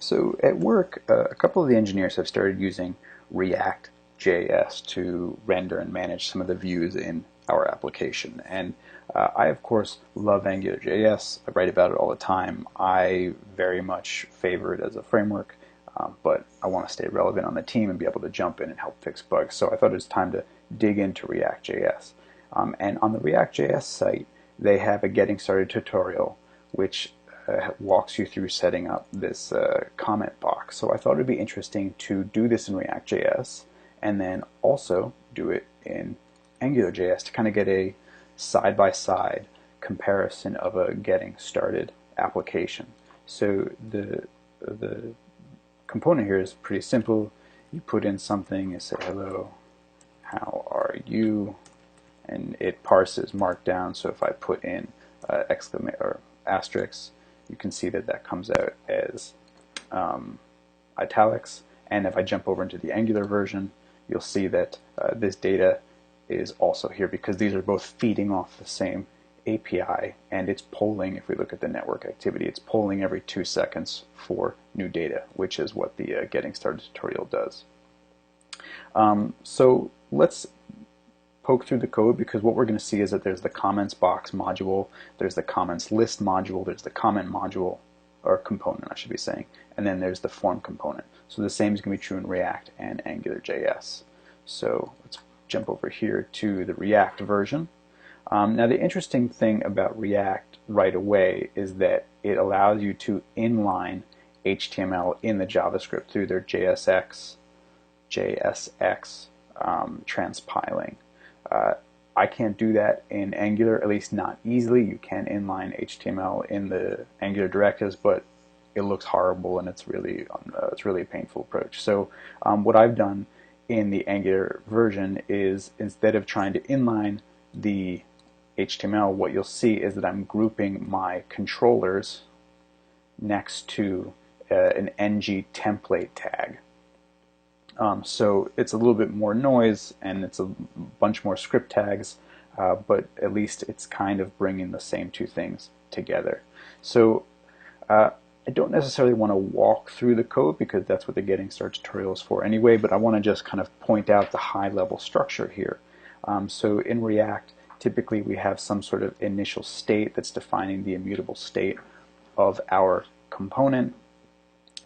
So at work, a couple of the engineers have started using ReactJS to render and manage some of the views in our application. And I, of course, love AngularJS. I write about it all the time. I very much favor it as a framework, but I want to stay relevant on the team and be able to jump in and help fix bugs. So I thought it was time to dig into ReactJS. And on the ReactJS site, they have a Getting Started tutorial, which walks you through setting up this comment box. So I thought it would be interesting to do this in ReactJS and then also do it in AngularJS to kind of get a side-by-side comparison of a getting started application. So the component here is pretty simple. You put in something, you say hello, how are you, and it parses markdown. So if I put in exclamation or asterisk, you can see that that comes out as italics. And if I jump over into the Angular version, you'll see that this data is also here because these are both feeding off the same API, and it's polling. If we look at the network activity, it's polling every 2 seconds for new data, which is what the Getting Started tutorial does. So let's poke through the code, because what we're going to see is that there's the comments box module, there's the comments list module, there's the comment module, or component I should be saying, and then there's the form component. So the same is going to be true in React and AngularJS. So let's jump over here to the React version. Now the interesting thing about React right away is that it allows you to inline HTML in the JavaScript through their JSX transpiling. I can't do that in Angular, at least not easily. You can inline HTML in the Angular directives, but it looks horrible and it's really a painful approach. So what I've done in the Angular version is, instead of trying to inline the HTML, what you'll see is that I'm grouping my controllers next to an ng template tag. So it's a little bit more noise and it's a bunch more script tags, but at least it's kind of bringing the same two things together. So I don't necessarily want to walk through the code because that's what the Getting Started tutorial is for anyway, but I want to just kind of point out the high-level structure here. So in React, typically we have some sort of initial state that's defining the immutable state of our component.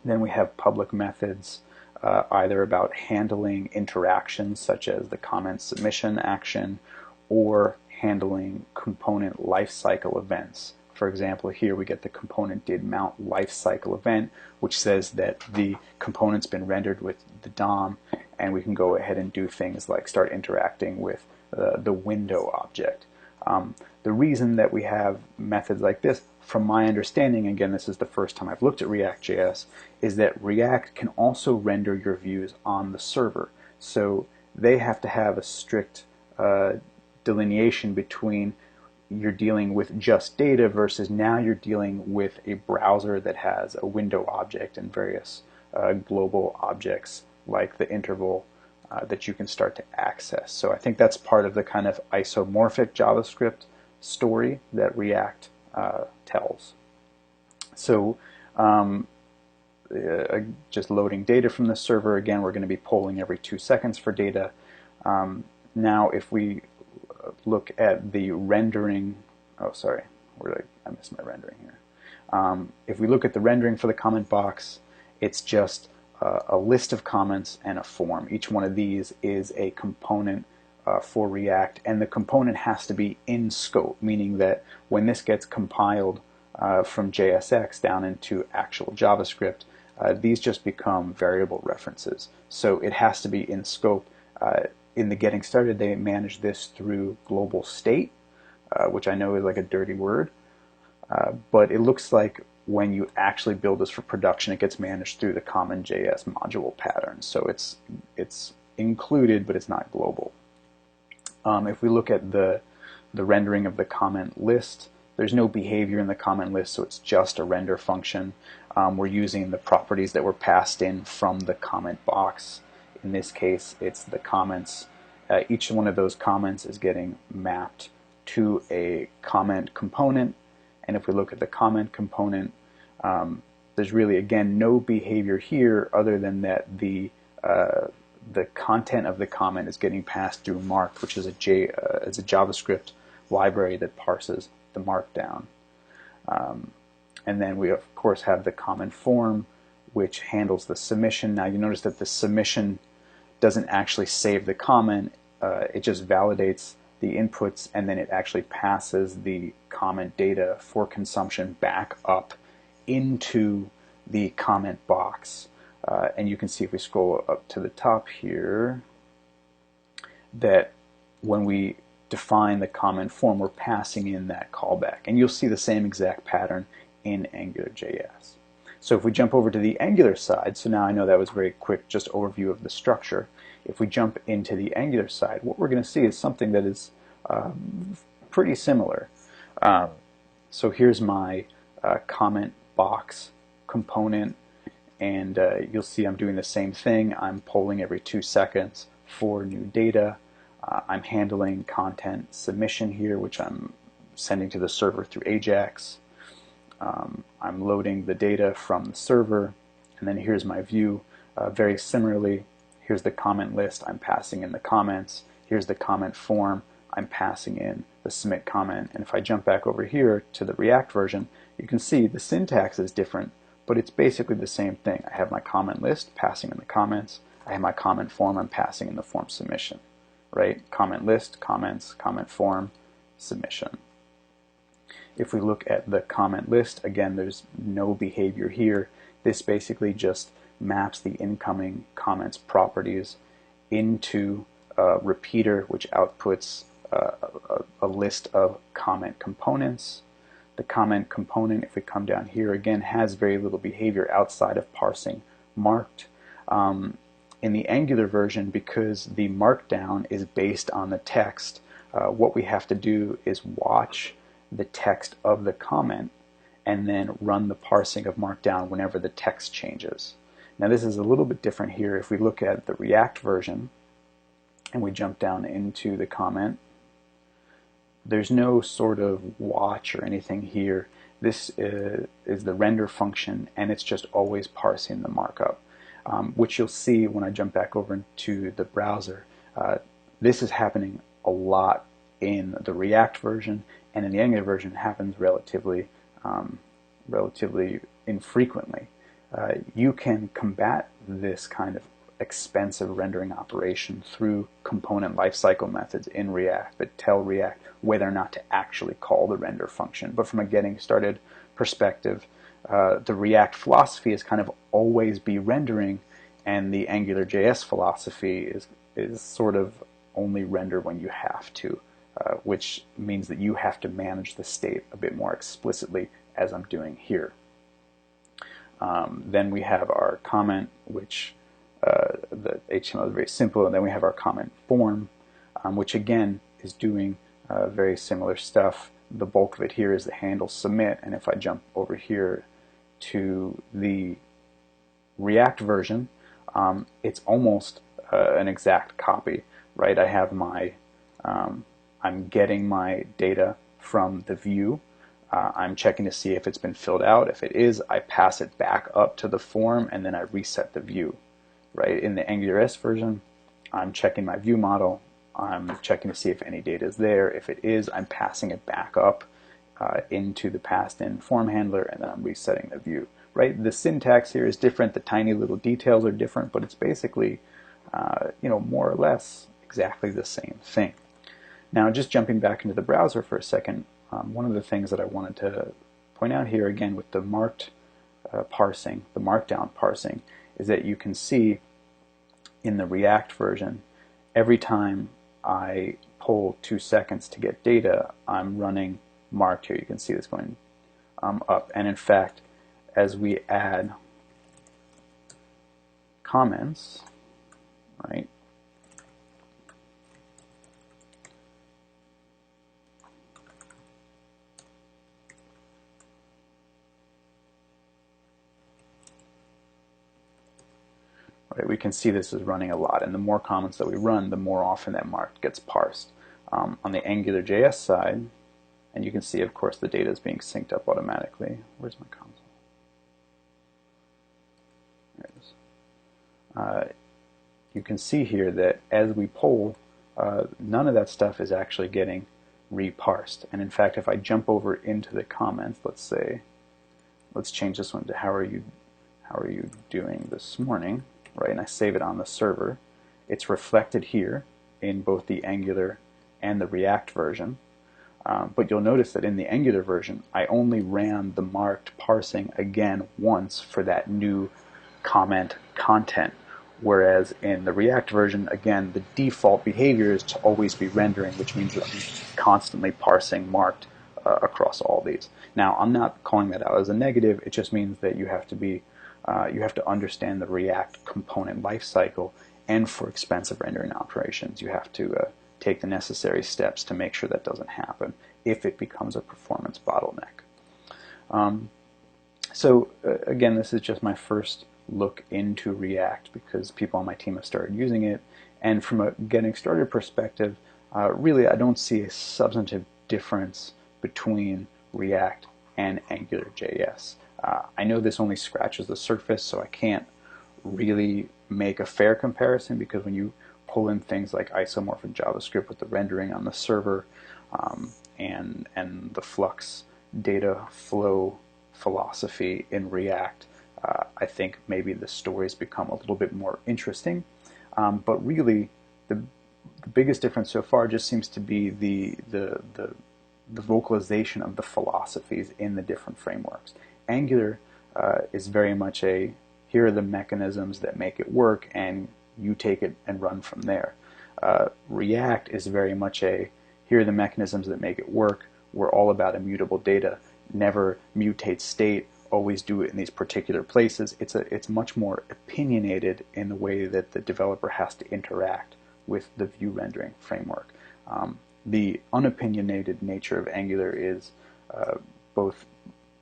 Then we have public methods, either about handling interactions such as the comment submission action or handling component lifecycle events. For example, here we get the component did mount lifecycle event, which says that the component's been rendered with the DOM, and we can go ahead and do things like start interacting with the window object. The reason that we have methods like this, from my understanding, again this is the first time I've looked at ReactJS, is that React can also render your views on the server. So they have to have a strict delineation between you're dealing with just data versus now you're dealing with a browser that has a window object and various global objects like the interval that you can start to access. So I think that's part of the kind of isomorphic JavaScript story that React tells. So just loading data from the server, again we're going to be polling every 2 seconds for data. Now if we look at the rendering, oh sorry, I missed my rendering here. If we look at the rendering for the comment box, it's just a list of comments and a form. Each one of these is a component for React, and the component has to be in scope, meaning that when this gets compiled from JSX down into actual JavaScript, these just become variable references. So it has to be in scope. In the Getting Started, they manage this through global state, which I know is like a dirty word, but it looks like when you actually build this for production, it gets managed through the common JS module pattern. So it's included, but it's not global. If we look at the rendering of the comment list, there's no behavior in the comment list, so it's just a render function. We're using the properties that were passed in from the comment box. In this case, it's the comments. Each one of those comments is getting mapped to a comment component. And if we look at the comment component, there's really, again, no behavior here other than that the content of the comment is getting passed through marked, which is a JavaScript library that parses the markdown. And then we, of course, have the comment form, which handles the submission. Now, you notice that the submission doesn't actually save the comment. It just validates the inputs, and then it actually passes the comment data for consumption back up into the comment box. And you can see if we scroll up to the top here that when we define the comment form, we're passing in that callback. And you'll see the same exact pattern in AngularJS. So if we jump over to the Angular side, so now I know that was a very quick just overview of the structure. If we jump into the Angular side, what we're going to see is something that is pretty similar. So here's my comment box component, and you'll see I'm doing the same thing. I'm polling every 2 seconds for new data. I'm handling content submission here, which I'm sending to the server through AJAX. I'm loading the data from the server, and then here's my view. Very similarly, here's the comment list. I'm passing in the comments. Here's the comment form. I'm passing in the submit comment. And if I jump back over here to the React version, you can see the syntax is different, but it's basically the same thing. I have my comment list, passing in the comments. I have my comment form, I'm passing in the form submission. Right? Comment list, comments, comment form, submission. If we look at the comment list, again, there's no behavior here. This basically just maps the incoming comments properties into a repeater, which outputs a list of comment components. The comment component, if we come down here, again, has very little behavior outside of parsing marked. In the Angular version, because the markdown is based on the text, what we have to do is watch the text of the comment and then run the parsing of markdown whenever the text changes. Now this is a little bit different here. If we look at the React version and we jump down into the comment, there's no sort of watch or anything here. This is the render function, and it's just always parsing the markup, which you'll see when I jump back over into the browser. This is happening a lot in the React version, and in the Angular version it happens relatively infrequently. You can combat this kind of expensive rendering operation through component lifecycle methods in React that tell React whether or not to actually call the render function. But from a getting started perspective, the React philosophy is kind of always be rendering, and the AngularJS philosophy is sort of only render when you have to, which means that you have to manage the state a bit more explicitly, as I'm doing here. Then we have our comment, which the HTML is very simple, and then we have our comment form, which again is doing very similar stuff. The bulk of it here is the handle submit, and if I jump over here to the React version, it's almost an exact copy, right? I have my, I'm getting my data from the view. I'm checking to see if it's been filled out. If it is, I pass it back up to the form, and then I reset the view. Right? In the AngularJS version, I'm checking my view model. I'm checking to see if any data is there. If it is, I'm passing it back up into the passed-in form handler, and then I'm resetting the view. Right? The syntax here is different. The tiny little details are different, but it's basically, more or less exactly the same thing. Now, just jumping back into the browser for a second, one of the things that I wanted to point out here again with the marked parsing, the markdown parsing, is that you can see in the React version, every time I poll 2 seconds to get data, I'm running marked here. You can see this going up. And in fact, as we add comments, right, we can see this is running a lot, and the more comments that we run, the more often that marked gets parsed. On the AngularJS side, and you can see, of course, the data is being synced up automatically. Where's my console? you can see here that as we poll, none of that stuff is actually getting reparsed. And in fact, if I jump over into the comments, let's change this one to how are you doing this morning, right? And I save it on the server. It's reflected here in both the Angular and the React version. But you'll notice that in the Angular version, I only ran the marked parsing again once for that new comment content. Whereas in the React version, again, the default behavior is to always be rendering, which means that I'm constantly parsing marked across all these. Now, I'm not calling that out as a negative. It just means that you have to understand the React component lifecycle, and for expensive rendering operations, you have to take the necessary steps to make sure that doesn't happen if it becomes a performance bottleneck. Again, this is just my first look into React because people on my team have started using it, and from a getting started perspective, really I don't see a substantive difference between React and AngularJS. I know this only scratches the surface, so I can't really make a fair comparison, because when you pull in things like isomorphic JavaScript with the rendering on the server and the Flux data flow philosophy in React, I think maybe the stories become a little bit more interesting. But really, the biggest difference so far just seems to be the vocalization of the philosophies in the different frameworks. Angular is very much a, here are the mechanisms that make it work, and you take it and run from there. React is very much a, here are the mechanisms that make it work. We're all about immutable data. Never mutate state. Always do it in these particular places. It's much more opinionated in the way that the developer has to interact with the view rendering framework. The unopinionated nature of Angular is both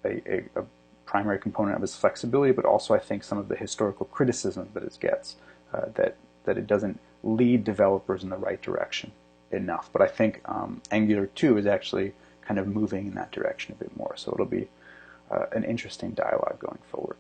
a primary component of its flexibility, but also I think some of the historical criticism that it gets, that it doesn't lead developers in the right direction enough. But I think Angular 2 is actually kind of moving in that direction a bit more, so it'll be an interesting dialogue going forward.